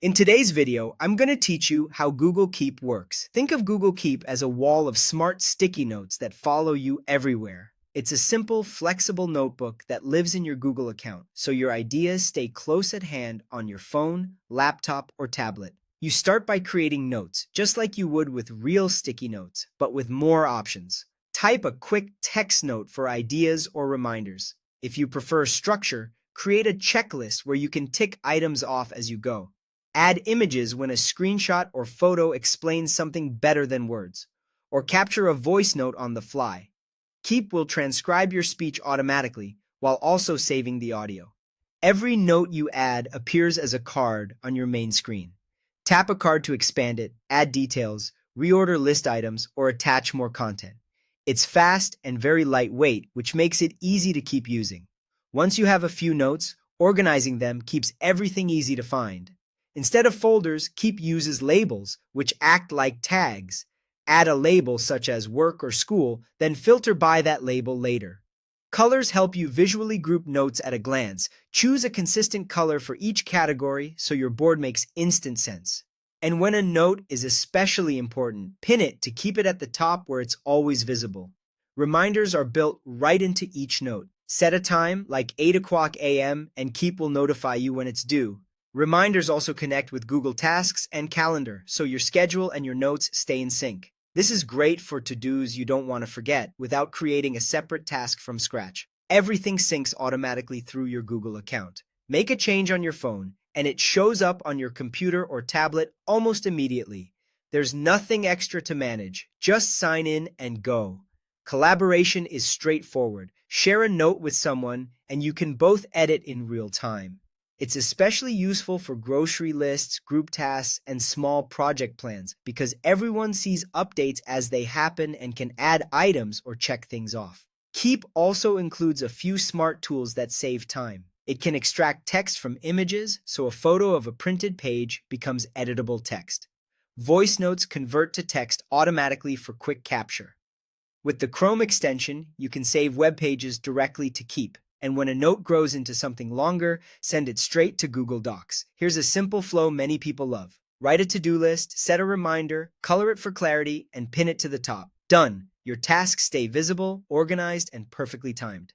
In today's video, I'm going to teach you how Google Keep works. Think of Google Keep as a wall of smart sticky notes that follow you everywhere. It's a simple, flexible notebook that lives in your Google account, so your ideas stay close at hand on your phone, laptop, or tablet. You start by creating notes, just like you would with real sticky notes, but with more options. Type a quick text note for ideas or reminders. If you prefer structure, create a checklist where you can tick items off as you go. Add images when a screenshot or photo explains something better than words, or capture a voice note on the fly. Keep will transcribe your speech automatically while also saving the audio. Every note you add appears as a card on your main screen. Tap a card to expand it, add details, reorder list items, or attach more content. It's fast and very lightweight, which makes it easy to keep using. Once you have a few notes, organizing them keeps everything easy to find. Instead of folders, Keep uses labels, which act like tags. Add a label such as work or school, then filter by that label later. Colors help you visually group notes at a glance. Choose a consistent color for each category so your board makes instant sense. And when a note is especially important, pin it to keep it at the top where it's always visible. Reminders are built right into each note. Set a time, like 8 o'clock a.m., and Keep will notify you when it's due. Reminders also connect with Google Tasks and Calendar, so your schedule and your notes stay in sync. This is great for to-dos you don't want to forget without creating a separate task from scratch. Everything syncs automatically through your Google account. Make a change on your phone, and it shows up on your computer or tablet almost immediately. There's nothing extra to manage. Just sign in and go. Collaboration is straightforward. Share a note with someone, and you can both edit in real time. It's especially useful for grocery lists, group tasks, and small project plans because everyone sees updates as they happen and can add items or check things off. Keep also includes a few smart tools that save time. It can extract text from images, so a photo of a printed page becomes editable text. Voice notes convert to text automatically for quick capture. With the Chrome extension, you can save web pages directly to Keep. And when a note grows into something longer, send it straight to Google Docs. Here's a simple flow many people love. Write a to-do list, set a reminder, color it for clarity, and pin it to the top. Done. Your tasks stay visible, organized, and perfectly timed.